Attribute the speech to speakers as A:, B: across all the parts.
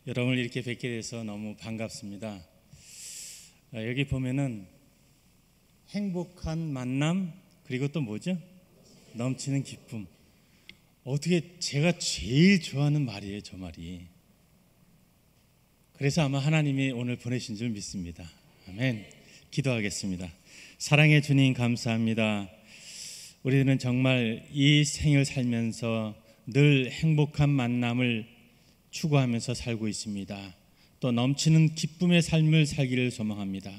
A: 여러분을 이렇게 뵙게 돼서 너무 반갑습니다. 여기 보면은 행복한 만남, 그리고 또 뭐죠? 넘치는 기쁨. 어떻게 제가 제일 좋아하는 말이에요, 저 말이. 그래서 아마 하나님이 오늘 보내신 줄 믿습니다. 아멘. 기도하겠습니다. 사랑의 주님, 감사합니다. 우리들은 정말 이 생을 살면서 늘 행복한 만남을 추구하면서 살고 있습니다. 또 넘치는 기쁨의 삶을 살기를 소망합니다.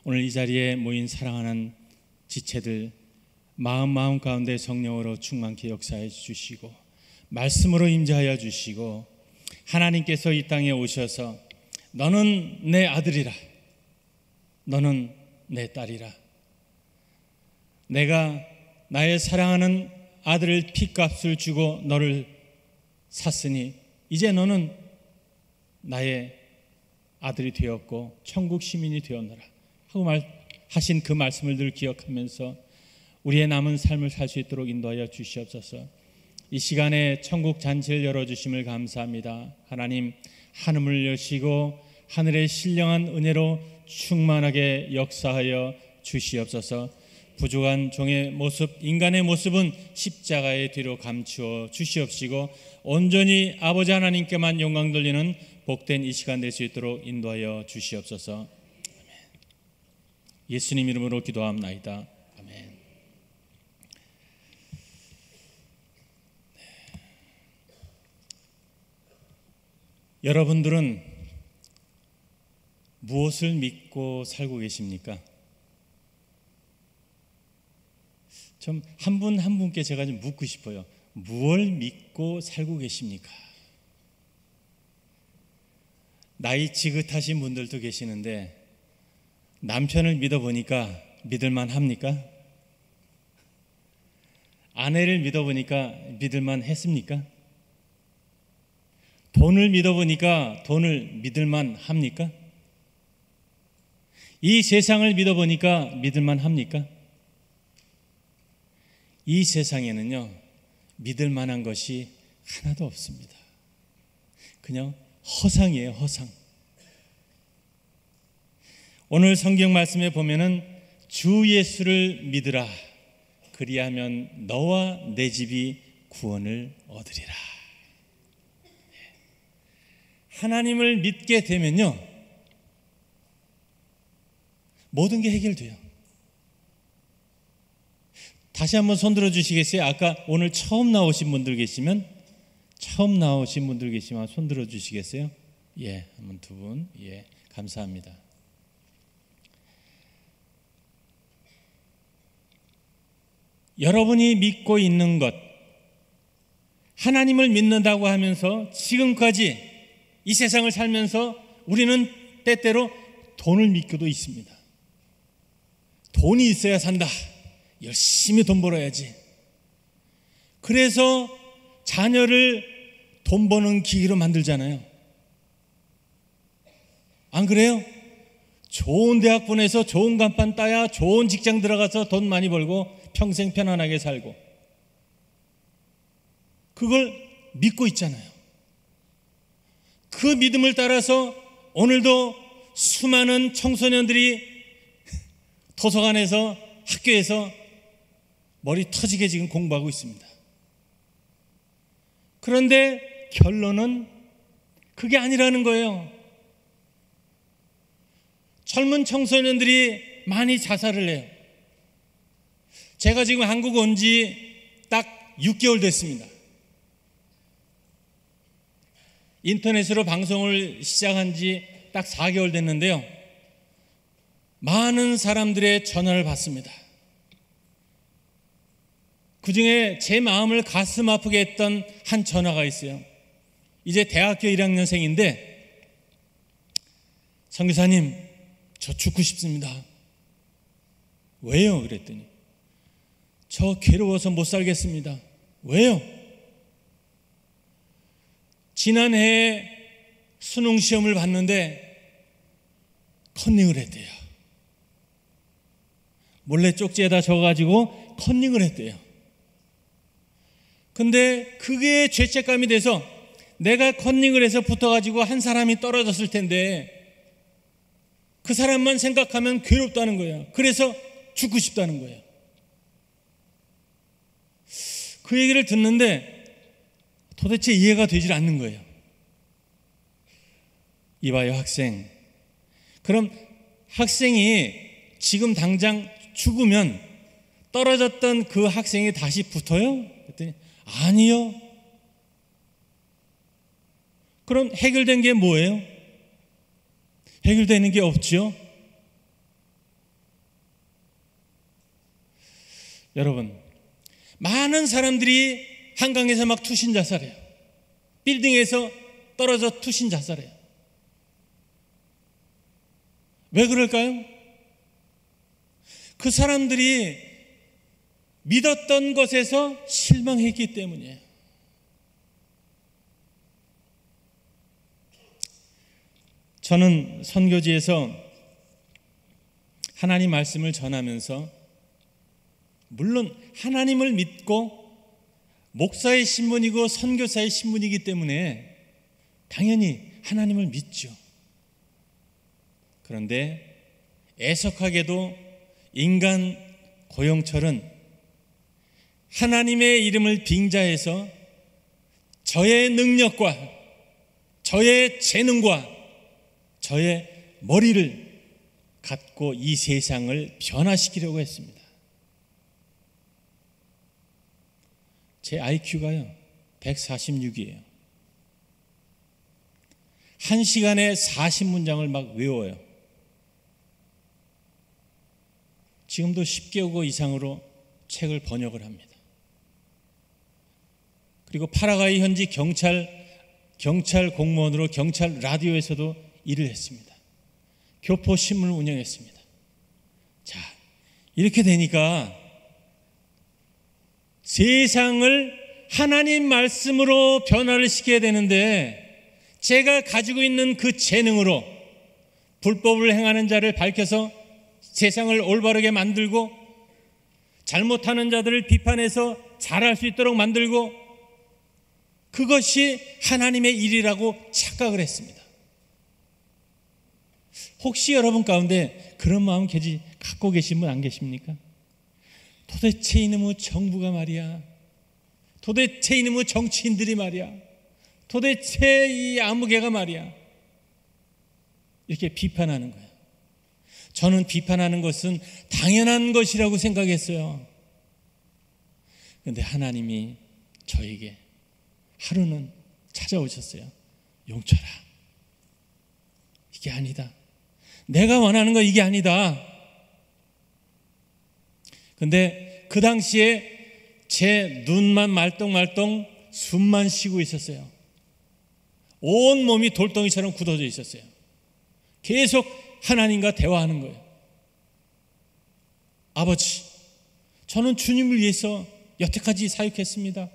A: 오늘 이 자리에 모인 사랑하는 지체들, 마음 가운데 성령으로 충만케 역사해 주시고 말씀으로 임재하여 주시고, 하나님께서 이 땅에 오셔서 너는 내 아들이라, 너는 내 딸이라, 내가 나의 사랑하는 아들을 피값을 주고 너를 샀으니 이제 너는 나의 아들이 되었고 천국 시민이 되었노라 하고 하신 그 말씀을 늘 기억하면서 우리의 남은 삶을 살 수 있도록 인도하여 주시옵소서. 이 시간에 천국 잔치를 열어주심을 감사합니다. 하나님, 하늘을 여시고 하늘의 신령한 은혜로 충만하게 역사하여 주시옵소서. 부족한 종의 모습, 인간의 모습은 십자가의 뒤로 감추어 주시옵시고 온전히 아버지 하나님께만 영광 돌리는 복된 이 시간 될 수 있도록 인도하여 주시옵소서. 아멘. 예수님 이름으로 기도합나이다. 아멘. 네. 여러분들은 무엇을 믿고 살고 계십니까? 좀 한 분 한 분께 제가 좀 묻고 싶어요. 무엇을 믿고 살고 계십니까? 나이 지긋하신 분들도 계시는데 남편을 믿어보니까 믿을만 합니까? 아내를 믿어보니까 믿을만 했습니까? 돈을 믿어보니까 돈을 믿을만 합니까? 이 세상을 믿어보니까 믿을만 합니까? 이 세상에는요, 믿을 만한 것이 하나도 없습니다. 그냥 허상이에요, 허상. 오늘 성경 말씀에 보면은 주 예수를 믿으라, 그리하면 너와 내 집이 구원을 얻으리라. 하나님을 믿게 되면요, 모든 게 해결돼요. 다시 한번 손 들어 주시겠어요? 아까 오늘 처음 나오신 분들 계시면 손 들어 주시겠어요? 예, 한번 두 분. 예, 감사합니다. 여러분이 믿고 있는 것, 하나님을 믿는다고 하면서 지금까지 이 세상을 살면서 우리는 때때로 돈을 믿고도 있습니다. 돈이 있어야 산다. 열심히 돈 벌어야지. 그래서 자녀를 돈 버는 기기로 만들잖아요. 안 그래요? 좋은 대학 보내서 좋은 간판 따야 좋은 직장 들어가서 돈 많이 벌고 평생 편안하게 살고, 그걸 믿고 있잖아요. 그 믿음을 따라서 오늘도 수많은 청소년들이 도서관에서, 학교에서 머리 터지게 지금 공부하고 있습니다. 그런데 결론은 그게 아니라는 거예요. 젊은 청소년들이 많이 자살을 해요. 제가 지금 한국 온 지 딱 6개월 됐습니다. 인터넷으로 방송을 시작한 지 딱 4개월 됐는데요, 많은 사람들의 전화를 받습니다. 그 중에 제 마음을 가슴 아프게 했던 한 전화가 있어요. 이제 대학교 1학년생인데, 선교사님, 저 죽고 싶습니다. 왜요? 그랬더니 저 괴로워서 못 살겠습니다. 왜요? 지난해에 수능 시험을 봤는데 컨닝을 했대요. 몰래 쪽지에다 적어가지고 컨닝을 했대요. 근데 그게 죄책감이 돼서 내가 컨닝을 해서 붙어가지고 한 사람이 떨어졌을 텐데 그 사람만 생각하면 괴롭다는 거예요. 그래서 죽고 싶다는 거예요. 그 얘기를 듣는데 도대체 이해가 되질 않는 거예요. 이봐요, 학생. 그럼 학생이 지금 당장 죽으면 떨어졌던 그 학생이 다시 붙어요? 그랬더니 아니요. 그럼 해결된 게 뭐예요? 해결되는 게 없죠. 여러분, 많은 사람들이 한강에서 막 투신 자살해요. 빌딩에서 떨어져 투신 자살해요. 왜 그럴까요? 그 사람들이 믿었던 것에서 실망했기 때문이에요. 저는 선교지에서 하나님 말씀을 전하면서 물론 하나님을 믿고 목사의 신분이고 선교사의 신분이기 때문에 당연히 하나님을 믿죠. 그런데 애석하게도 인간 고영철은 하나님의 이름을 빙자해서 저의 능력과 저의 재능과 저의 머리를 갖고 이 세상을 변화시키려고 했습니다. 제 IQ가요 146이에요. 한 시간에 40문장을 막 외워요. 지금도 10개국 이상으로 책을 번역을 합니다. 그리고 파라과이 현지 경찰 공무원으로 경찰 라디오에서도 일을 했습니다. 교포 신문을 운영했습니다. 자, 이렇게 되니까 세상을 하나님 말씀으로 변화를 시켜야 되는데 제가 가지고 있는 그 재능으로 불법을 행하는 자를 밝혀서 세상을 올바르게 만들고 잘못하는 자들을 비판해서 잘할 수 있도록 만들고 그것이 하나님의 일이라고 착각을 했습니다. 혹시 여러분 가운데 그런 마음 갖고 계신 분 안 계십니까? 도대체 이놈의 정부가 말이야, 도대체 이놈의 정치인들이 말이야, 도대체 이 아무개가 말이야, 이렇게 비판하는 거예요. 저는 비판하는 것은 당연한 것이라고 생각했어요. 그런데 하나님이 저에게 하루는 찾아오셨어요. 용철아, 이게 아니다. 내가 원하는 거 이게 아니다. 근데 그 당시에 제 눈만 말똥말똥 숨만 쉬고 있었어요. 온 몸이 돌덩이처럼 굳어져 있었어요. 계속 하나님과 대화하는 거예요. 아버지, 저는 주님을 위해서 여태까지 사역했습니다.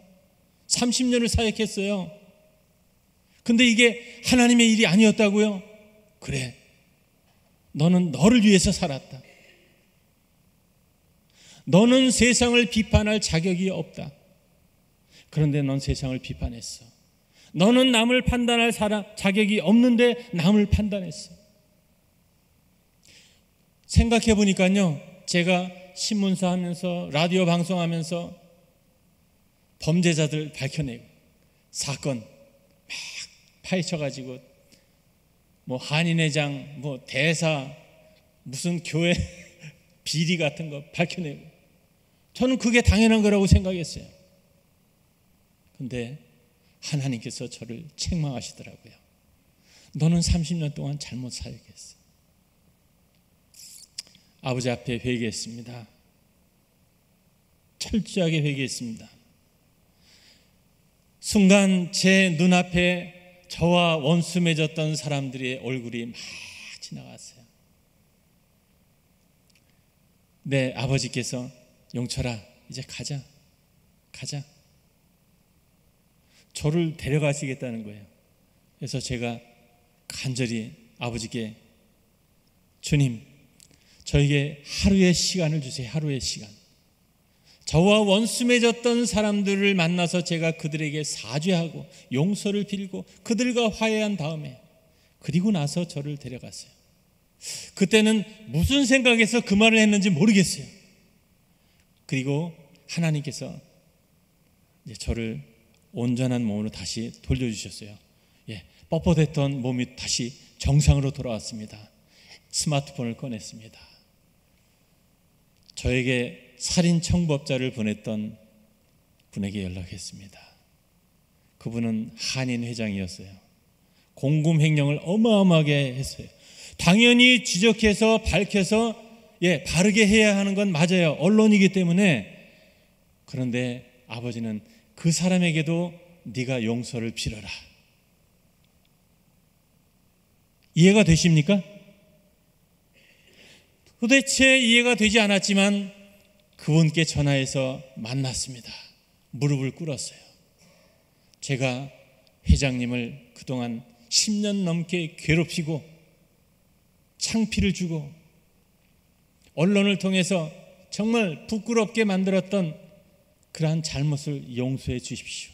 A: 30년을 사역했어요. 근데 이게 하나님의 일이 아니었다고요? 그래, 너는 너를 위해서 살았다. 너는 세상을 비판할 자격이 없다. 그런데 넌 세상을 비판했어. 너는 남을 판단할 자격이 없는데 남을 판단했어. 생각해 보니까요, 제가 신문사 하면서 라디오 방송하면서 범죄자들 밝혀내고 사건 막 파헤쳐가지고 뭐 한인회장, 뭐 대사, 무슨 교회 비리 같은 거 밝혀내고 저는 그게 당연한 거라고 생각했어요. 근데 하나님께서 저를 책망하시더라고요. 너는 30년 동안 잘못 사역했어. 아버지 앞에 회개했습니다. 철저하게 회개했습니다. 순간 제 눈앞에 저와 원수 맺었던 사람들의 얼굴이 막 지나갔어요. 네, 아버지께서 용철아, 이제 가자. 저를 데려가시겠다는 거예요. 그래서 제가 간절히 아버지께, 주님, 저에게 하루의 시간을 주세요. 하루의 시간. 저와 원수 맺었던 사람들을 만나서 제가 그들에게 사죄하고 용서를 빌고 그들과 화해한 다음에 그리고 나서 저를 데려갔어요. 그때는 무슨 생각에서 그 말을 했는지 모르겠어요. 그리고 하나님께서 이제 저를 온전한 몸으로 다시 돌려주셨어요. 뻣뻣했던 몸이 다시 정상으로 돌아왔습니다. 스마트폰을 꺼냈습니다. 저에게 살인 청부업자를 보냈던 분에게 연락했습니다. 그분은 한인 회장이었어요. 공금 횡령을 어마어마하게 했어요. 당연히 지적해서 밝혀서 바르게 해야 하는 건 맞아요. 언론이기 때문에. 그런데 아버지는 그 사람에게도 네가 용서를 빌어라. 이해가 되십니까? 도대체 이해가 되지 않았지만 그분께 전화해서 만났습니다. 무릎을 꿇었어요. 제가 회장님을 그동안 10년 넘게 괴롭히고 창피를 주고 언론을 통해서 정말 부끄럽게 만들었던 그러한 잘못을 용서해 주십시오.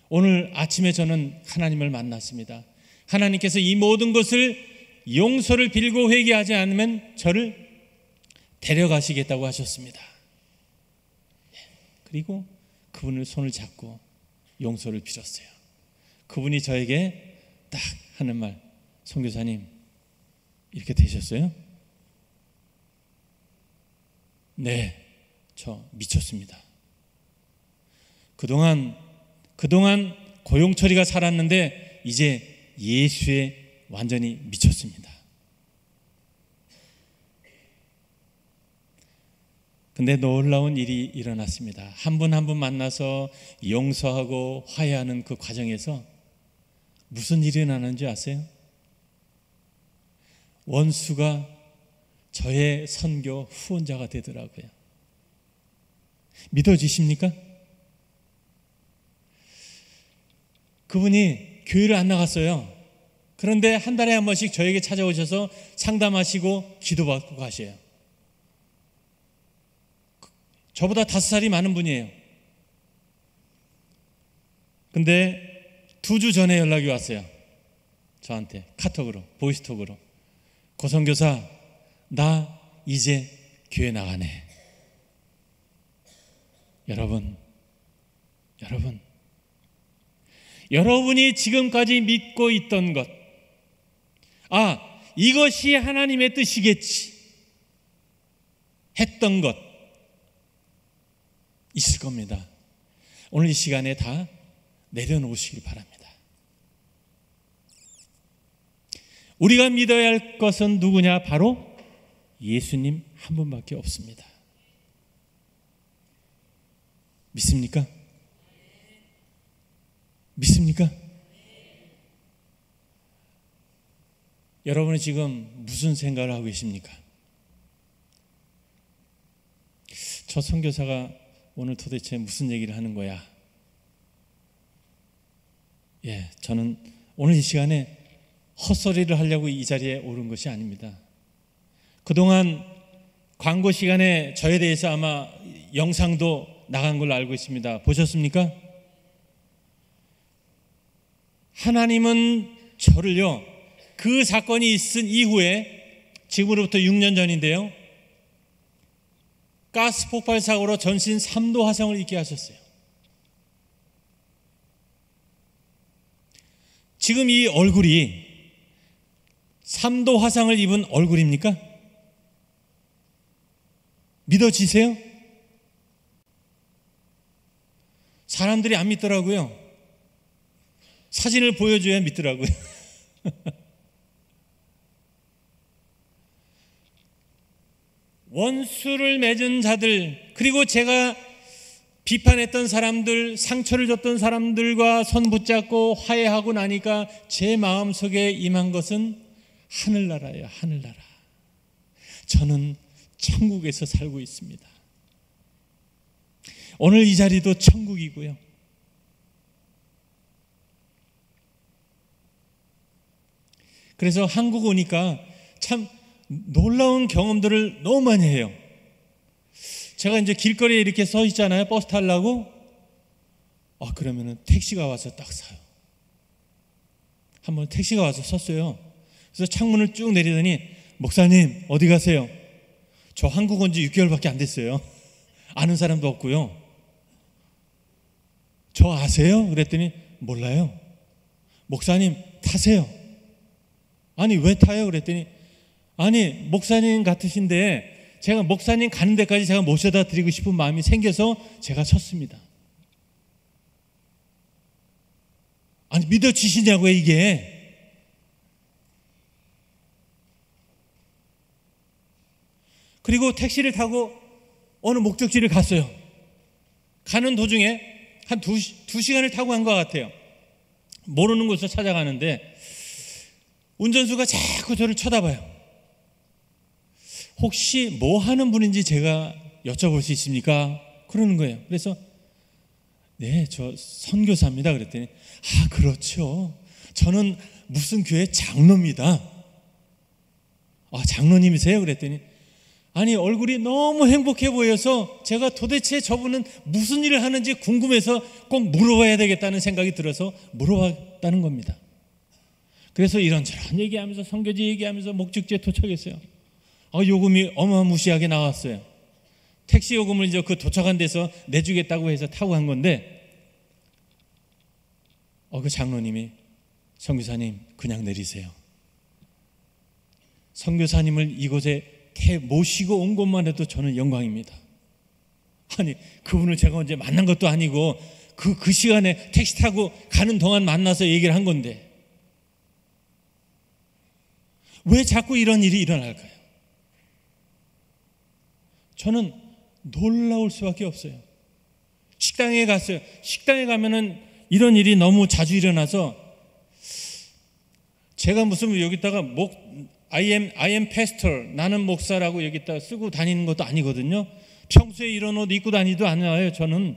A: 오늘 아침에 저는 하나님을 만났습니다. 하나님께서 이 모든 것을 용서를 빌고 회개하지 않으면 저를 데려가시겠다고 하셨습니다. 그리고 그분을 손을 잡고 용서를 빌었어요. 그분이 저에게 딱 하는 말, 선교사님 이렇게 되셨어요? 네, 저 미쳤습니다. 그동안 고용 처리가 살았는데 이제 예수에 완전히 미쳤습니다. 근데 놀라운 일이 일어났습니다. 한 분 한 분 만나서 용서하고 화해하는 그 과정에서 무슨 일이 일어나는지 아세요? 원수가 저의 선교 후원자가 되더라고요. 믿어지십니까? 그분이 교회를 안 나갔어요. 그런데 한 달에 한 번씩 저에게 찾아오셔서 상담하시고 기도받고 가셔요. 저보다 5살이 많은 분이에요. 근데 2주 전에 연락이 왔어요. 저한테 카톡으로, 보이스톡으로. 고선교사, 나 이제 교회 나가네. 여러분이 지금까지 믿고 있던 것, 이것이 하나님의 뜻이겠지 했던 것 있을 겁니다. 오늘 이 시간에 다 내려놓으시길 바랍니다. 우리가 믿어야 할 것은 누구냐? 바로 예수님 한 분밖에 없습니다. 믿습니까? 믿습니까? 여러분은 지금 무슨 생각을 하고 계십니까? 저 선교사가 오늘 도대체 무슨 얘기를 하는 거야? 저는 오늘 이 시간에 헛소리를 하려고 이 자리에 오른 것이 아닙니다. 그동안 광고 시간에 저에 대해서 아마 영상도 나간 걸로 알고 있습니다. 보셨습니까? 하나님은 저를요, 그 사건이 있은 이후에, 지금으로부터 6년 전인데요, 가스 폭발 사고로 전신 3도 화상을 입게 하셨어요. 지금 이 얼굴이 3도 화상을 입은 얼굴입니까? 믿어지세요? 사람들이 안 믿더라고요. 사진을 보여줘야 믿더라고요. 원수를 맺은 자들, 그리고 제가 비판했던 사람들, 상처를 줬던 사람들과 손 붙잡고 화해하고 나니까 제 마음속에 임한 것은 하늘나라예요. 하늘나라. 저는 천국에서 살고 있습니다. 오늘 이 자리도 천국이고요. 그래서 한국 오니까 참 놀라운 경험들을 너무 많이 해요. 제가 이제 길거리에 이렇게 서 있잖아요. 버스 타려고. 그러면은 택시가 와서 딱 서요. 한번 택시가 와서 섰어요. 그래서 창문을 쭉 내리더니 목사님 어디 가세요? 저 한국 온 지 6개월밖에 안 됐어요. 아는 사람도 없고요. 저 아세요? 그랬더니 몰라요. 목사님 타세요. 아니 왜 타요? 그랬더니 아니 목사님 같으신데 제가 목사님 가는 데까지 제가 모셔다 드리고 싶은 마음이 생겨서 제가 섰습니다. 아니 믿어지시냐고요 이게. 그리고 택시를 타고 어느 목적지를 갔어요. 가는 도중에 한 두 시간을 타고 간 것 같아요. 모르는 곳을 찾아가는데 운전수가 자꾸 저를 쳐다봐요. 혹시 뭐 하는 분인지 제가 여쭤볼 수 있습니까? 그러는 거예요. 그래서 네, 저 선교사입니다. 그랬더니 그렇죠. 저는 무슨 교회 장로입니다. 장로님이세요? 그랬더니 아니 얼굴이 너무 행복해 보여서 제가 도대체 저분은 무슨 일을 하는지 궁금해서 꼭 물어봐야 되겠다는 생각이 들어서 물어봤다는 겁니다. 그래서 이런저런 얘기하면서 선교지 얘기하면서 목적지에 도착했어요. 요금이 어마무시하게 나왔어요. 택시 요금을 이제 그 도착한 데서 내주겠다고 해서 타고 간 건데 그 장로님이 선교사님 그냥 내리세요. 선교사님을 이곳에 모시고 온 것만 해도 저는 영광입니다. 아니 그분을 제가 언제 만난 것도 아니고 그 시간에 택시 타고 가는 동안 만나서 얘기를 한 건데 왜 자꾸 이런 일이 일어날까요? 저는 놀라울 수밖에 없어요. 식당에 갔어요. 식당에 가면은 이런 일이 너무 자주 일어나서 제가 무슨 여기다가 I am pastor, 나는 목사라고 여기다 쓰고 다니는 것도 아니거든요. 평소에 이런 옷 입고 다니도 않아요. 저는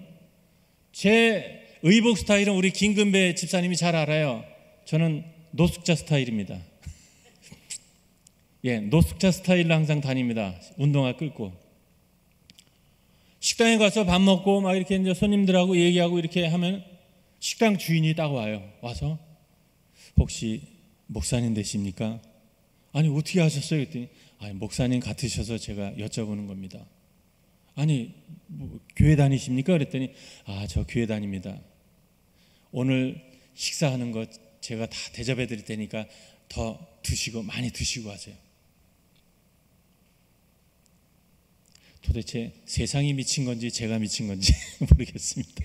A: 제 의복 스타일은 우리 김근배 집사님이 잘 알아요. 저는 노숙자 스타일입니다. 노숙자 스타일로 항상 다닙니다. 운동화 끌고. 식당에 가서 밥 먹고 막 이렇게 이제 손님들하고 얘기하고 이렇게 하면 식당 주인이 딱 와요. 와서 혹시 목사님 되십니까? 아니 어떻게 하셨어요? 그랬더니 목사님 같으셔서 제가 여쭤보는 겁니다. 아니 교회 다니십니까? 그랬더니 저 교회 다닙니다. 오늘 식사하는 거 제가 다 대접해 드릴 테니까 더 드시고 많이 드시고 하세요. 도대체 세상이 미친 건지 제가 미친 건지 모르겠습니다.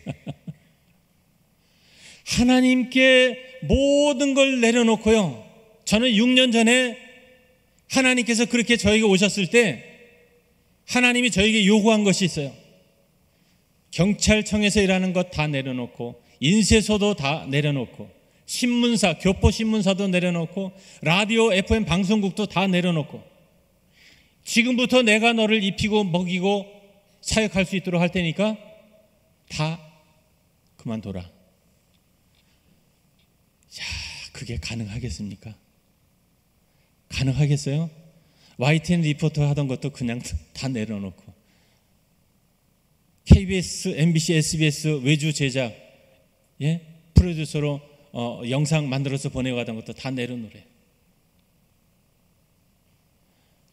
A: 하나님께 모든 걸 내려놓고요. 저는 6년 전에 하나님께서 그렇게 저에게 오셨을 때 하나님이 저에게 요구한 것이 있어요. 경찰청에서 일하는 것 다 내려놓고 인쇄소도 다 내려놓고 신문사, 교포신문사도 내려놓고 라디오, FM 방송국도 다 내려놓고 지금부터 내가 너를 입히고 먹이고 사역할 수 있도록 할 테니까 다 그만둬라. 그게 가능하겠습니까? 가능하겠어요? YTN 리포터 하던 것도 그냥 다 내려놓고 KBS, MBC, SBS 외주 제작 프로듀서로 영상 만들어서 보내가던 것도 다 내려놓으래.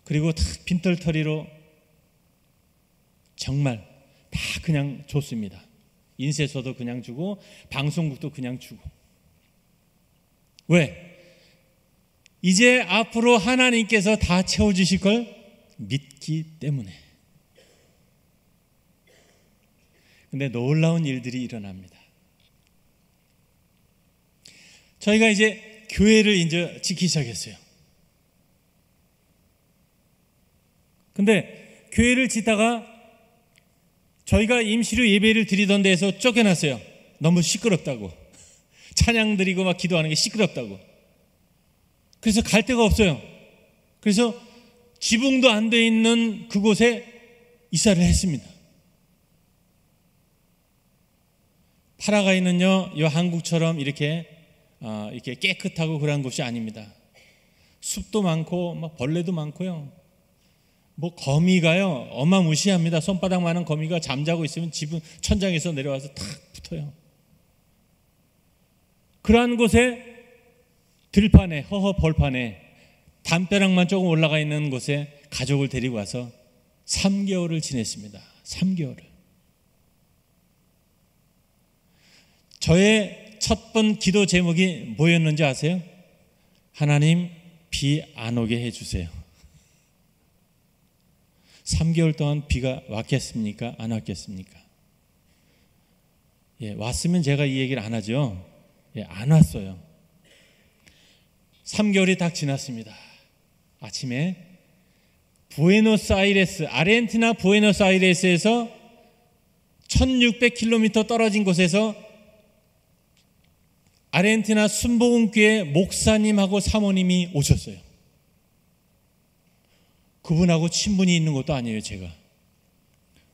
A: 그리고 다 빈털터리로 정말 다 그냥 줬습니다. 인쇄소도 그냥 주고 방송국도 그냥 주고. 왜? 이제 앞으로 하나님께서 다 채워주실 걸 믿기 때문에. 근데 놀라운 일들이 일어납니다. 저희가 이제 교회를 이제 짓기 시작했어요. 근데 교회를 짓다가 저희가 임시로 예배를 드리던 데에서 쫓겨났어요. 너무 시끄럽다고. 찬양 드리고 막 기도하는 게 시끄럽다고. 그래서 갈 데가 없어요. 그래서 지붕도 안 돼 있는 그곳에 이사를 했습니다. 파라과이는요, 이 한국처럼 이렇게 깨끗하고 그런 곳이 아닙니다. 숲도 많고 막 벌레도 많고요. 뭐 거미가요 어마무시합니다. 손바닥만한 거미가 잠자고 있으면 지붕 천장에서 내려와서 탁 붙어요. 그러한 곳에 들판에 허허 벌판에 담벼락만 조금 올라가 있는 곳에 가족을 데리고 와서 3개월을 지냈습니다. 3개월을. 저의 첫 번 기도 제목이 뭐였는지 아세요? 하나님, 비 안 오게 해주세요. 3개월 동안 비가 왔겠습니까? 안 왔겠습니까? 예, 왔으면 제가 이 얘기를 안 하죠. 예, 안 왔어요. 3개월이 딱 지났습니다. 아침에 아르헨티나 부에노스아이레스에서 1600km 떨어진 곳에서 아르헨티나 순복음교회 목사님하고 사모님이 오셨어요. 그분하고 친분이 있는 것도 아니에요. 제가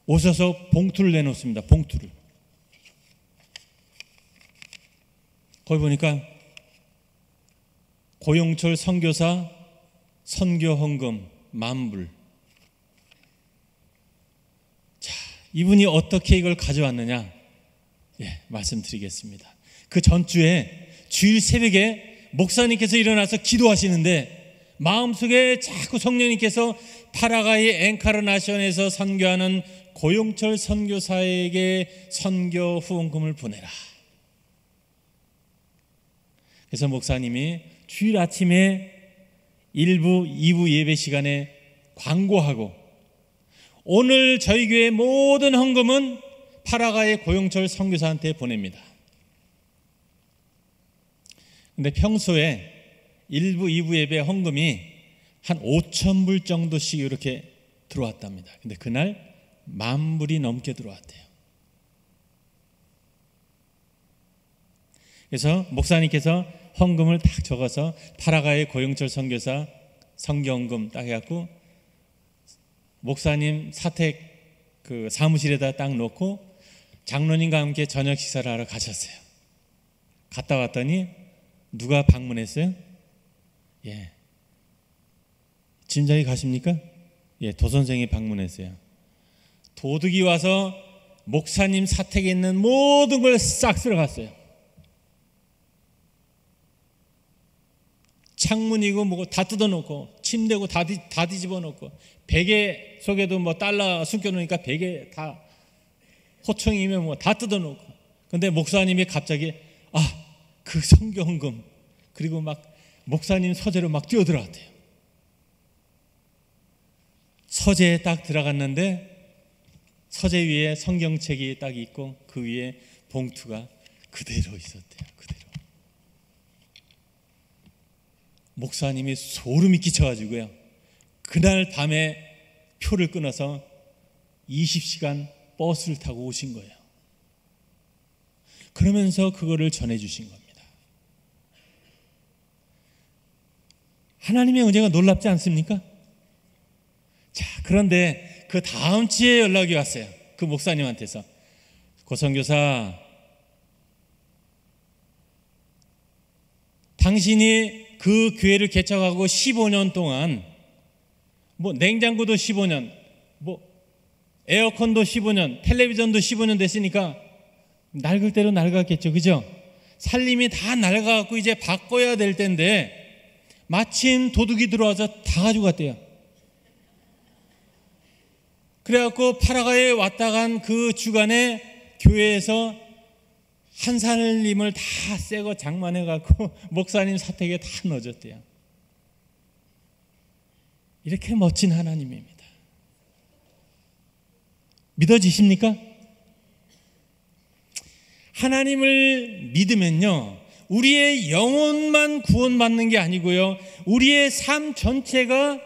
A: 오셔서 봉투를 내놓습니다. 봉투를. 거기 보니까 고용철 선교사 선교 헌금 10,000불. 자, 이분이 어떻게 이걸 가져왔느냐? 예, 말씀드리겠습니다. 그 전주에 주일 새벽에 목사님께서 일어나서 기도하시는데 마음속에 자꾸 성령님께서 파라과이 엔카르나션에서 선교하는 고용철 선교사에게 선교 후원금을 보내라. 그래서 목사님이 주일 아침에 1부, 2부 예배 시간에 광고하고 오늘 저희 교회 모든 헌금은 파라과이 고용철 선교사한테 보냅니다. 근데 평소에 1부, 2부 예배 헌금이 한 5,000불 정도씩 이렇게 들어왔답니다. 근데 그날 10,000불이 넘게 들어왔대요. 그래서 목사님께서 헌금을 딱 적어서 파라과이 고용철 선교사 선교헌금 딱 해갖고 목사님 사택 그 사무실에다 딱 놓고 장로님과 함께 저녁 식사를 하러 가셨어요. 갔다 왔더니 누가 방문했어요? 예, 짐작이 가십니까? 예, 도선생이 방문했어요. 도둑이 와서 목사님 사택에 있는 모든 걸 싹 쓸어갔어요. 창문이고 뭐고 다 뜯어놓고 침대고 다 뒤집어 놓고 베개 속에도 뭐 달러 숨겨놓으니까 베개 다 호청이면 뭐 다 뜯어놓고. 근데 목사님이 갑자기 그 선교헌금 그리고 막 목사님 서재로 막 뛰어들어왔대요. 서재에 딱 들어갔는데 서재 위에 성경책이 딱 있고 그 위에 봉투가 그대로 있었대요. 그대로. 목사님이 소름이 끼쳐가지고요. 그날 밤에 표를 끊어서 20시간 버스를 타고 오신 거예요. 그러면서 그거를 전해주신 겁니다. 하나님의 은혜가 놀랍지 않습니까? 자, 그런데 그 다음 주에 연락이 왔어요. 그 목사님한테서. 고 선교사, 당신이 그 교회를 개척하고 15년 동안 뭐 냉장고도 15년, 뭐 에어컨도 15년, 텔레비전도 15년 됐으니까 낡을 대로 낡았겠죠. 그죠? 살림이 다 낡아갖고 이제 바꿔야 될 텐데 마침 도둑이 들어와서 다 가져갔대요. 그래갖고 파라과이에 왔다 간 그 주간에 교회에서 한 살림을 다 새거 장만해갖고 목사님 사택에 다 넣어줬대요. 이렇게 멋진 하나님입니다. 믿어지십니까? 하나님을 믿으면요, 우리의 영혼만 구원받는 게 아니고요, 우리의 삶 전체가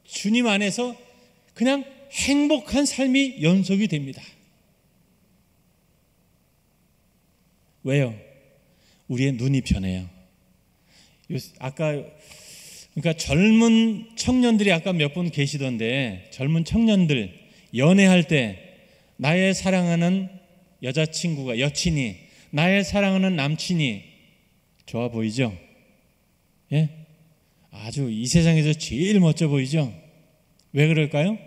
A: 주님 안에서 그냥 행복한 삶이 연속이 됩니다. 왜요? 우리의 눈이 편해요. 아까 그러니까 젊은 청년들이 아까 몇 분 계시던데, 젊은 청년들 연애할 때 나의 사랑하는 여자친구가, 여친이, 나의 사랑하는 남친이 좋아 보이죠? 예? 아주 이 세상에서 제일 멋져 보이죠? 왜 그럴까요?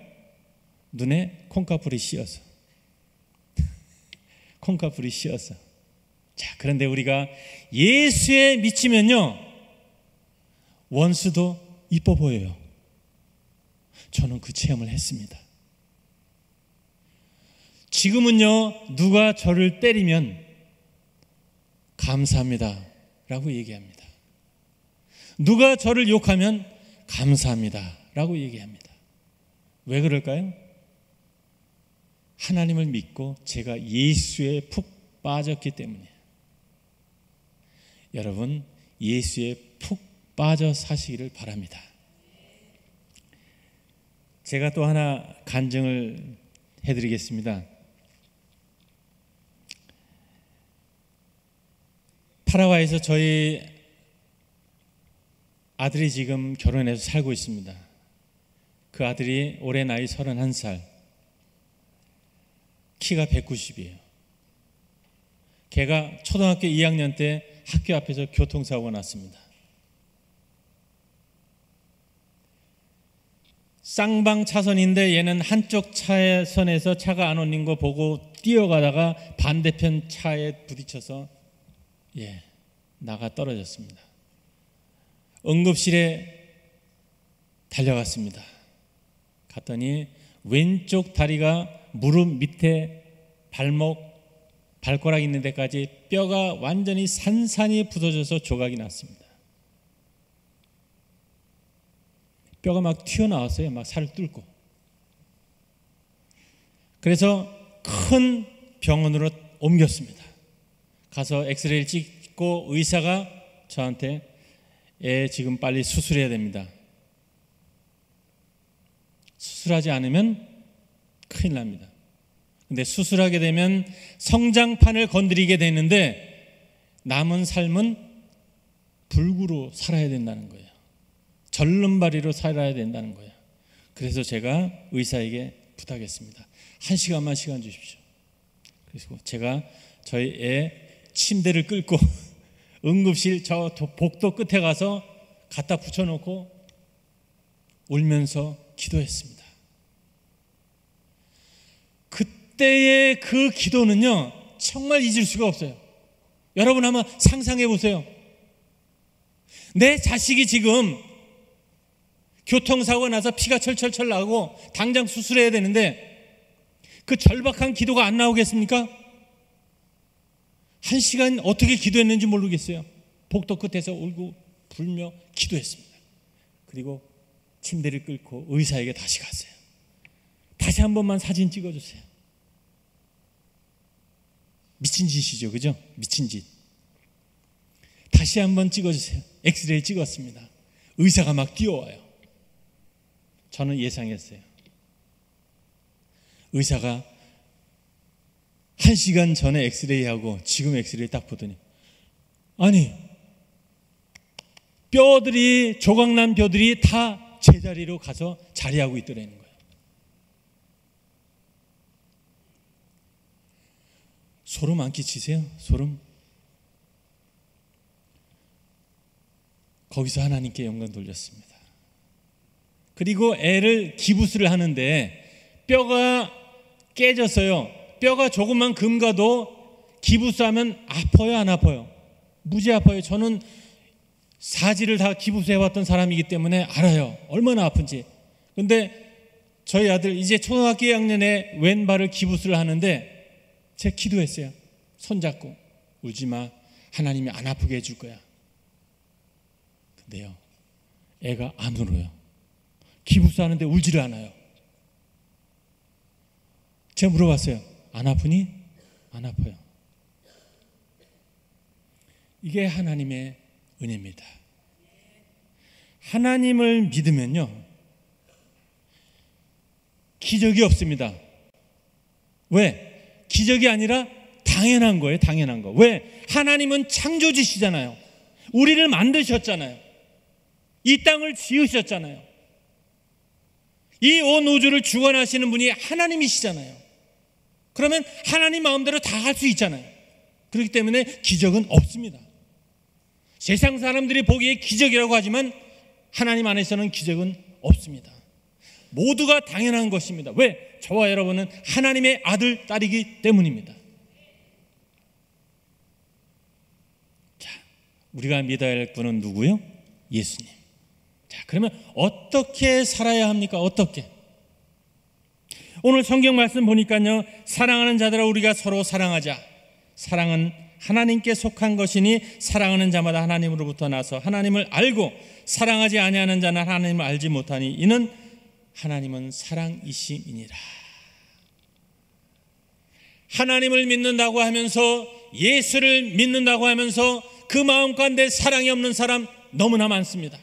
A: 눈에 콩가풀이 씌어서. 콩가풀이 씌어서. 자, 그런데 우리가 예수에 미치면요, 원수도 이뻐 보여요. 저는 그 체험을 했습니다. 지금은요, 누가 저를 때리면 감사합니다 라고 얘기합니다. 누가 저를 욕하면 감사합니다 라고 얘기합니다. 왜 그럴까요? 하나님을 믿고 제가 예수에 푹 빠졌기 때문이에요. 여러분, 예수에 푹 빠져 사시기를 바랍니다. 제가 또 하나 간증을 해드리겠습니다. 파라과이에서 저희 아들이 지금 결혼해서 살고 있습니다. 그 아들이 올해 나이 31살, 키가 190이에요. 걔가 초등학교 2학년 때 학교 앞에서 교통사고가 났습니다. 쌍방 차선인데 얘는 한쪽 차선에서 차가 안 오는 거 보고 뛰어가다가 반대편 차에 부딪혀서 나가 떨어졌습니다. 응급실에 달려갔습니다. 갔더니 왼쪽 다리가 무릎 밑에 발가락 있는 데까지 뼈가 완전히 산산이 부서져서 조각이 났습니다. 뼈가 막 튀어나왔어요. 막 살을 뚫고. 그래서 큰 병원으로 옮겼습니다. 가서 엑스레이를 찍고 의사가 저한테 애 지금 빨리 수술해야 됩니다. 수술하지 않으면 큰일 납니다. 근데 수술하게 되면 성장판을 건드리게 되는데 남은 삶은 불구로 살아야 된다는 거예요. 절름발이로 살아야 된다는 거예요. 그래서 제가 의사에게 부탁했습니다. 1시간만 시간 주십시오. 그래서 제가 저희 애 침대를 끌고 응급실 저 복도 끝에 가서 갖다 붙여놓고 울면서 기도했습니다. 그때의 그 기도는요, 정말 잊을 수가 없어요. 여러분 한번 상상해 보세요. 내 자식이 지금 교통사고 나서 피가 철철철 나고 당장 수술해야 되는데 그 절박한 기도가 안 나오겠습니까? 1시간 어떻게 기도했는지 모르겠어요. 복도 끝에서 울고 불며 기도했습니다. 그리고 침대를 끌고 의사에게 다시 갔어요. 다시 한 번만 사진 찍어주세요. 미친 짓이죠, 그죠? 미친 짓. 다시 한번 찍어주세요. 엑스레이 찍었습니다. 의사가 막 뛰어와요. 저는 예상했어요. 의사가 1시간 전에 엑스레이하고 지금 엑스레이 딱 보더니, 아니, 뼈들이, 조각난 뼈들이 다 제자리로 가서 자리하고 있더라는 거예요. 소름 안 끼치세요? 소름? 거기서 하나님께 영광 돌렸습니다. 그리고 애를 기부스를 하는데 뼈가 깨졌어요. 뼈가 조금만 금가도 기부스하면 아파요, 안 아파요? 무지 아파요. 저는 사지를 다 기부스해왔던 사람이기 때문에 알아요, 얼마나 아픈지. 근데 저희 아들 이제 초등학교 2학년에 왼발을 기부스를 하는데 제가 기도했어요. 손잡고 울지마, 하나님이 안 아프게 해줄 거야. 근데요, 애가 안 울어요. 기부스 하는데 울지를 않아요. 제가 물어봤어요. 안 아프니? 안 아파요. 이게 하나님의 은혜입니다. 하나님을 믿으면요, 기적이 없습니다. 왜? 기적이 아니라 당연한 거예요. 당연한 거. 왜? 하나님은 창조주시잖아요. 우리를 만드셨잖아요. 이 땅을 지으셨잖아요. 이 온 우주를 주관하시는 분이 하나님이시잖아요. 그러면 하나님 마음대로 다 할 수 있잖아요. 그렇기 때문에 기적은 없습니다. 세상 사람들이 보기에 기적이라고 하지만 하나님 안에서는 기적은 없습니다. 모두가 당연한 것입니다. 왜? 저와 여러분은 하나님의 아들, 딸이기 때문입니다. 자, 우리가 믿어야 할 분은 누구요? 예수님. 자, 그러면 어떻게 살아야 합니까? 어떻게? 오늘 성경 말씀 보니까요, 사랑하는 자들아 우리가 서로 사랑하자. 사랑은 하나님께 속한 것이니 사랑하는 자마다 하나님으로부터 나서 하나님을 알고 사랑하지 아니하는 자는 하나님을 알지 못하니 이는 하나님은 사랑이심이니라. 하나님을 믿는다고 하면서, 예수를 믿는다고 하면서 그 마음 가운데 사랑이 없는 사람 너무나 많습니다.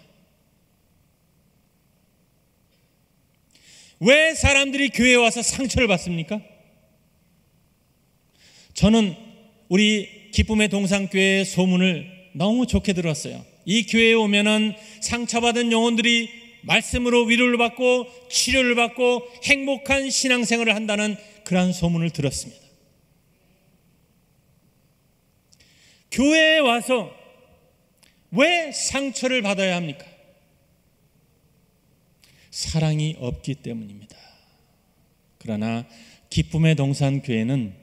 A: 왜 사람들이 교회에 와서 상처를 받습니까? 저는 우리 기쁨의 동산교회의 소문을 너무 좋게 들었어요. 이 교회에 오면은 상처받은 영혼들이 말씀으로 위로를 받고 치료를 받고 행복한 신앙생활을 한다는 그러한 소문을 들었습니다. 교회에 와서 왜 상처를 받아야 합니까? 사랑이 없기 때문입니다. 그러나 기쁨의 동산교회는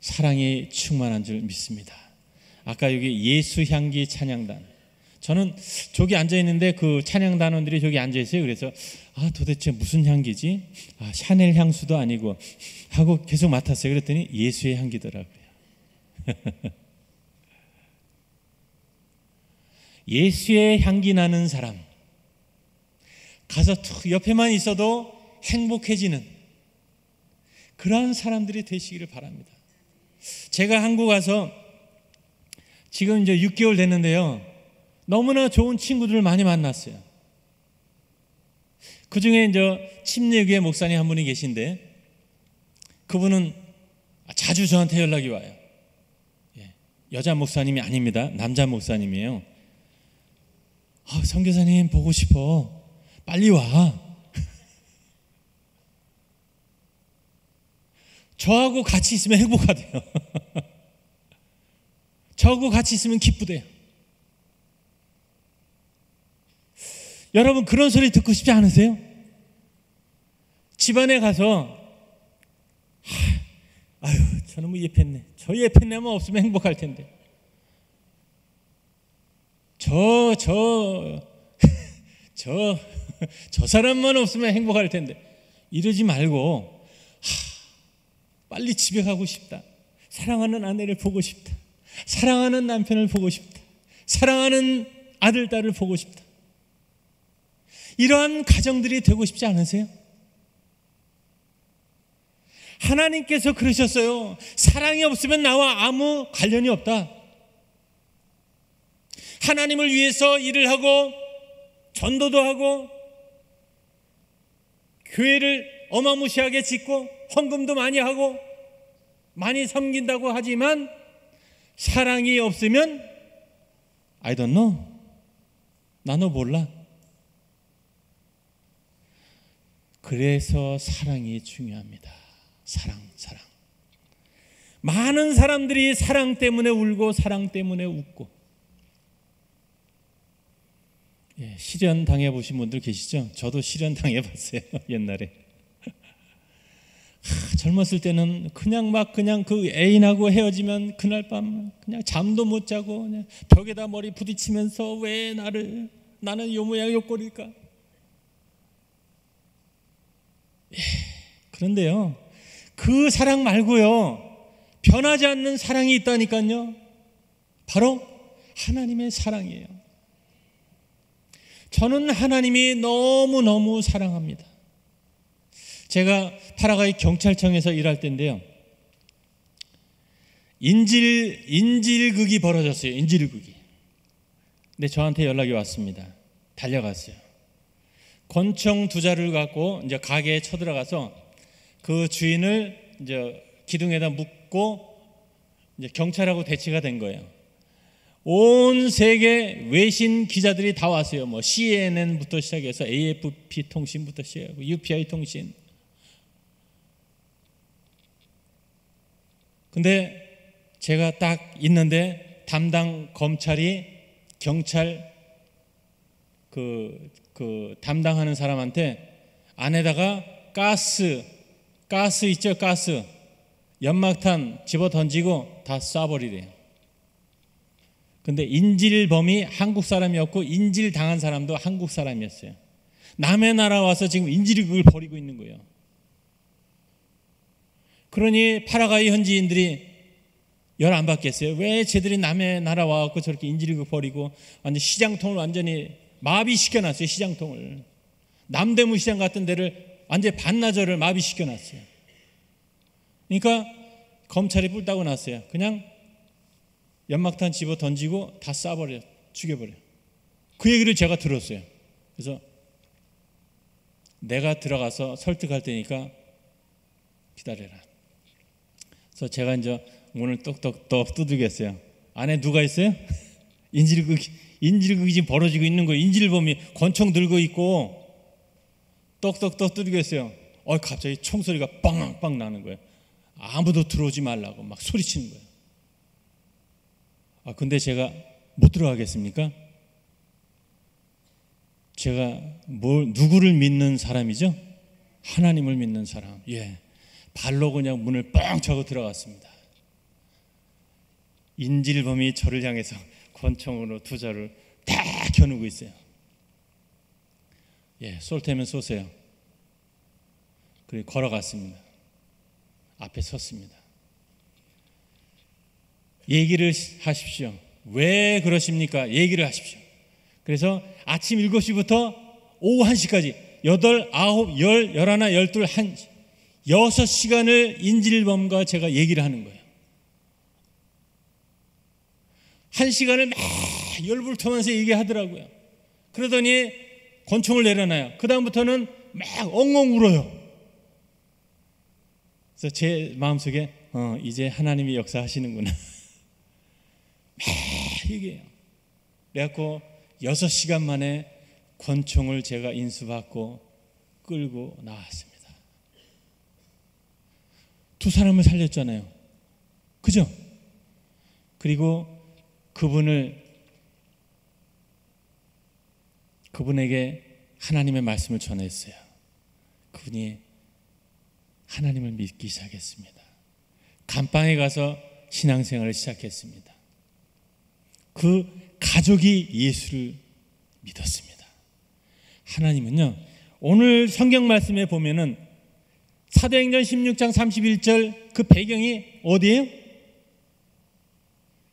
A: 사랑이 충만한 줄 믿습니다. 아까 여기 예수 향기 찬양단, 저는 저기 앉아 있는데 그 찬양단원들이 저기 앉아 있어요. 그래서 도대체 무슨 향기지? 샤넬 향수도 아니고 하고 계속 맡았어요. 그랬더니 예수의 향기더라고요. 예수의 향기 나는 사람, 가서 툭 옆에만 있어도 행복해지는 그러한 사람들이 되시기를 바랍니다. 제가 한국 와서 지금 이제 6개월 됐는데요, 너무나 좋은 친구들을 많이 만났어요. 그 중에 이제 침례교회 목사님 한 분이 계신데, 그분은 자주 저한테 연락이 와요. 여자 목사님이 아닙니다. 남자 목사님이에요. 선교사님 보고 싶어. 빨리 와. 저하고 같이 있으면 행복하대요. 저하고 같이 있으면 기쁘대요. 여러분, 그런 소리 듣고 싶지 않으세요? 집안에 가서 저놈 예편네, 저 예편네만 없으면 행복할 텐데, 저 사람만 없으면 행복할 텐데, 이러지 말고 빨리 집에 가고 싶다. 사랑하는 아내를 보고 싶다. 사랑하는 남편을 보고 싶다. 사랑하는 아들, 딸을 보고 싶다. 이러한 가정들이 되고 싶지 않으세요? 하나님께서 그러셨어요. 사랑이 없으면 나와 아무 관련이 없다. 하나님을 위해서 일을 하고 전도도 하고 교회를 어마무시하게 짓고 헌금도 많이 하고 많이 섬긴다고 하지만 사랑이 없으면 I don't know. 나 너 몰라. 그래서 사랑이 중요합니다. 사랑. 많은 사람들이 사랑 때문에 울고 사랑 때문에 웃고. 실현 당해보신 분들 계시죠? 저도 실현 당해봤어요. 옛날에. 젊었을 때는 그냥 그 애인하고 헤어지면 그날 밤 그냥 잠도 못 자고 그냥 벽에다 머리 부딪히면서 왜 나는 요 모양 요 꼴일까? 그런데요, 그 사랑 말고요, 변하지 않는 사랑이 있다니까요. 바로 하나님의 사랑이에요. 저는 하나님이 너무너무 사랑합니다. 제가 파라과이 경찰청에서 일할 때인데요, 인질극이 벌어졌어요. 인질극이. 근데 저한테 연락이 왔습니다. 달려갔어요. 권총 2자루를 갖고 이제 가게에 쳐들어가서 그 주인을 이제 기둥에다 묶고 이제 경찰하고 대치가 된 거예요. 온 세계 외신 기자들이 다 왔어요. 뭐 CNN부터 시작해서 AFP 통신부터 시작하고 UPI 통신. 근데 제가 딱 있는데 담당 검찰이 경찰 그 담당하는 사람한테 안에다가 가스 있죠? 가스 연막탄 집어 던지고 다 쏴버리래요. 근데 인질범이 한국 사람이었고 인질 당한 사람도 한국 사람이었어요. 남의 나라 와서 지금 인질극을 벌이고 있는 거예요. 그러니 파라과이 현지인들이 열 안 받겠어요. 왜 쟤들이 남의 나라 와갖고 저렇게 인질극 벌이고 완전 시장통을 완전히 마비시켜놨어요. 시장통을. 남대문 시장 같은 데를 완전히 반나절을 마비시켜놨어요. 그러니까 검찰이 뿔따고 났어요. 그냥 연막탄 집어 던지고 다 쏴버려요. 죽여버려요. 그 얘기를 제가 들었어요. 그래서 내가 들어가서 설득할 테니까 기다려라. 그래서 제가 이제 문을 똑똑똑 두들겼어요. 안에 누가 있어요? 인질극이 지금 벌어지고 있는 거예요. 인질범이 권총 들고 있고 똑똑똑 두들겼어요. 갑자기 총소리가 빵빵 나는 거예요. 아무도 들어오지 말라고 막 소리치는 거예요. 근데 제가 못 들어가겠습니까? 제가 누구를 믿는 사람이죠? 하나님을 믿는 사람. 예, 발로 그냥 문을 뻥 차고 들어갔습니다. 인질범이 저를 향해서 권총으로 투자를 다 겨누고 있어요. 예, 쏠 테면 쏘세요. 그리고 걸어갔습니다. 앞에 섰습니다. 얘기를 하십시오. 왜 그러십니까? 얘기를 하십시오. 그래서 아침 7시부터 오후 1시까지 8, 9, 10, 11, 12, 1, 6시간을 인질범과 제가 얘기를 하는 거예요. 1시간을 막 열불 터면서 얘기하더라고요. 그러더니 권총을 내려놔요. 그 다음부터는 막 엉엉 울어요. 그래서 제 마음속에 이제 하나님이 역사하시는구나. 막 얘기해요. 그래갖고 6시간 만에 권총을 제가 인수받고 끌고 나왔습니다. 2 사람을 살렸잖아요. 그죠? 그리고 그분에게 하나님의 말씀을 전했어요. 그분이 하나님을 믿기 시작했습니다. 감방에 가서 신앙생활을 시작했습니다. 그 가족이 예수를 믿었습니다. 하나님은요, 오늘 성경 말씀에 보면은 사도행전 16장 31절 그 배경이 어디예요?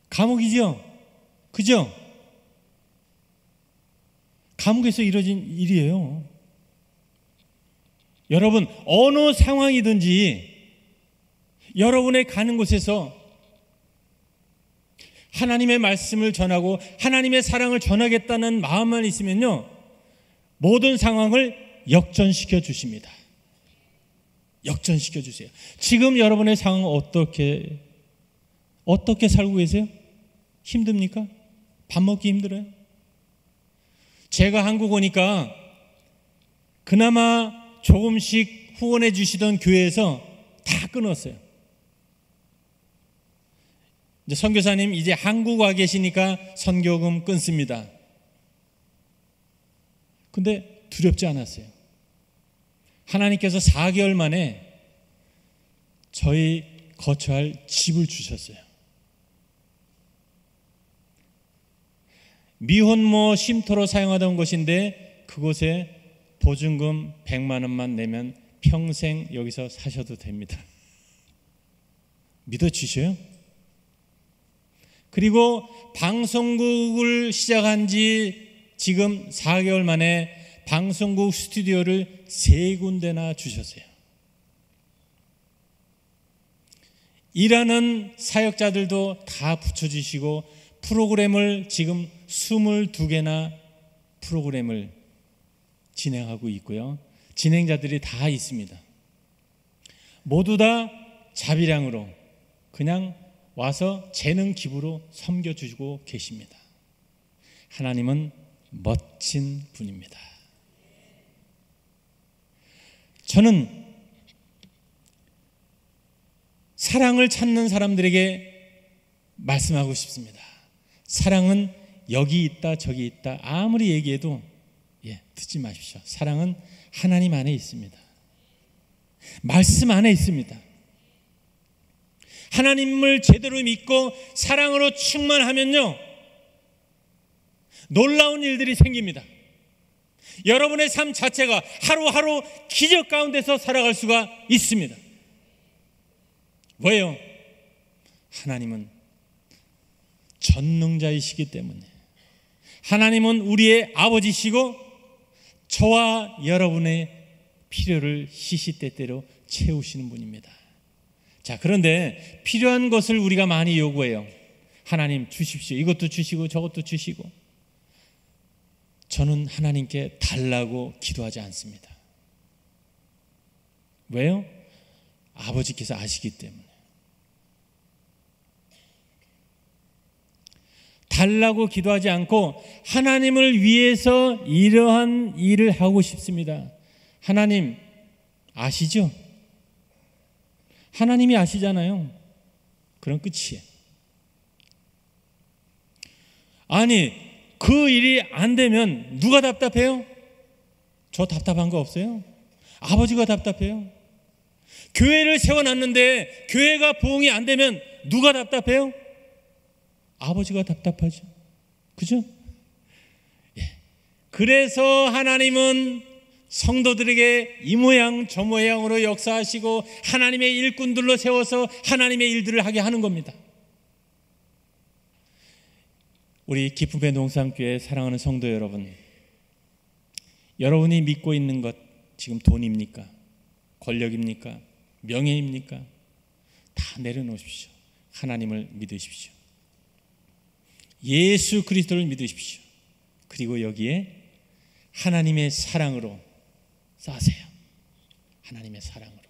A: 감옥이죠. 그죠? 감옥에서 이루어진 일이에요. 여러분, 어느 상황이든지 여러분의 가는 곳에서 하나님의 말씀을 전하고 하나님의 사랑을 전하겠다는 마음만 있으면요, 모든 상황을 역전시켜 주십니다. 역전시켜 주세요. 지금 여러분의 상황은 어떻게 살고 계세요? 힘듭니까? 밥 먹기 힘들어요? 제가 한국 오니까 그나마 조금씩 후원해 주시던 교회에서 다 끊었어요. 이제 선교사님 이제 한국 와 계시니까 선교금 끊습니다. 근데 두렵지 않았어요. 하나님께서 4개월 만에 저희 거처할 집을 주셨어요. 미혼모 쉼터로 사용하던 곳인데 그곳에 보증금 100만 원만 내면 평생 여기서 사셔도 됩니다. 믿어지셔요? 그리고 방송국을 시작한 지 지금 4개월 만에 방송국 스튜디오를 3군데나 주셨어요. 일하는 사역자들도 다 붙여주시고 프로그램을 지금 22개나 프로그램을 진행하고 있고요. 진행자들이 다 있습니다. 모두 다 자비량으로 그냥 와서 재능 기부로 섬겨주시고 계십니다. 하나님은 멋진 분입니다. 저는 사랑을 찾는 사람들에게 말씀하고 싶습니다. 사랑은 여기 있다 저기 있다 아무리 얘기해도 듣지 마십시오. 사랑은 하나님 안에 있습니다. 말씀 안에 있습니다. 하나님을 제대로 믿고 사랑으로 충만하면요, 놀라운 일들이 생깁니다. 여러분의 삶 자체가 하루하루 기적 가운데서 살아갈 수가 있습니다. 왜요? 하나님은 전능자이시기 때문에. 하나님은 우리의 아버지시고 저와 여러분의 필요를 시시때때로 채우시는 분입니다. 자, 그런데 필요한 것을 우리가 많이 요구해요. 하나님 주십시오. 이것도 주시고 저것도 주시고. 저는 하나님께 달라고 기도하지 않습니다. 왜요? 아버지께서 아시기 때문에. 달라고 기도하지 않고 하나님을 위해서 이러한 일을 하고 싶습니다. 하나님 아시죠? 하나님이 아시잖아요. 그럼 끝이에요. 아니, 그 일이 안 되면 누가 답답해요? 저 답답한 거 없어요? 아버지가 답답해요. 교회를 세워놨는데 교회가 부흥이 안 되면 누가 답답해요? 아버지가 답답하죠. 그죠? 예. 그래서 하나님은 성도들에게 이 모양 저 모양으로 역사하시고 하나님의 일꾼들로 세워서 하나님의 일들을 하게 하는 겁니다. 우리 기쁨의 농산교회 사랑하는 성도 여러분, 여러분이 믿고 있는 것 지금 돈입니까? 권력입니까? 명예입니까? 다 내려놓으십시오. 하나님을 믿으십시오. 예수 그리스도를 믿으십시오. 그리고 여기에 하나님의 사랑으로 싸세요. 하나님의 사랑으로.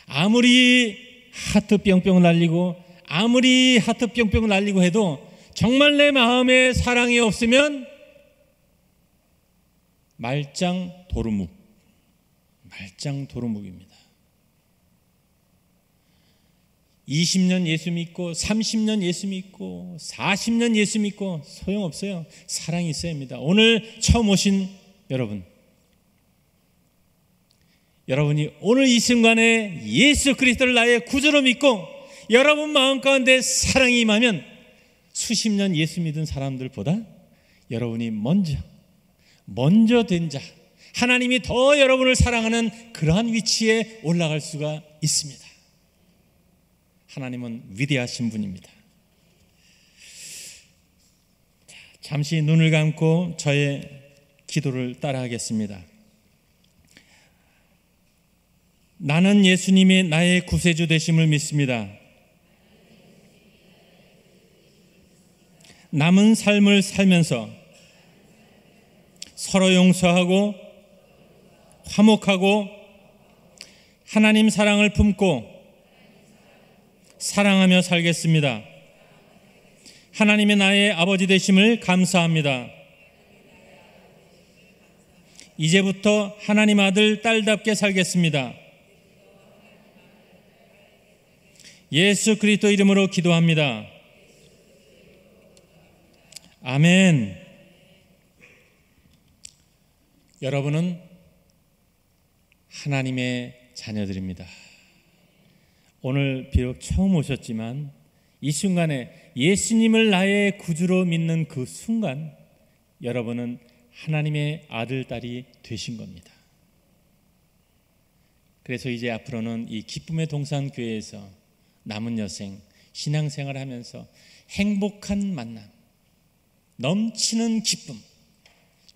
A: 아무리 하트 뿅뿅 날리고 아무리 하트 뿅뿅 날리고 해도 정말 내 마음에 사랑이 없으면 말짱 도루묵입니다. 20년 예수 믿고 30년 예수 믿고 40년 예수 믿고 소용없어요. 사랑이 있어야 합니다. 오늘 처음 오신 여러분이 오늘 이 순간에 예수 그리스도를 나의 구주로 믿고 여러분 마음 가운데 사랑이 임하면 수십 년 예수 믿은 사람들보다 여러분이 먼저 된 자, 하나님이 더 여러분을 사랑하는 그러한 위치에 올라갈 수가 있습니다. 하나님은 위대하신 분입니다. 잠시 눈을 감고 저의 기도를 따라하겠습니다. 나는 예수님이 나의 구세주 되심을 믿습니다. 남은 삶을 살면서 서로 용서하고 화목하고 하나님 사랑을 품고 사랑하며 살겠습니다. 하나님의 나의 아버지 되심을 감사합니다. 이제부터 하나님 아들, 딸답게 살겠습니다. 예수 그리스도 이름으로 기도합니다. 아멘. 여러분은 하나님의 자녀들입니다. 오늘 비록 처음 오셨지만 이 순간에 예수님을 나의 구주로 믿는 그 순간 여러분은 하나님의 아들, 딸이 되신 겁니다. 그래서 이제 앞으로는 이 기쁨의 동산교회에서 남은 여생 신앙생활을 하면서 행복한 만남, 넘치는 기쁨,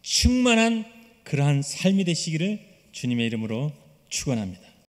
A: 충만한 그러한 삶이 되시기를 주님의 이름으로 축원합니다.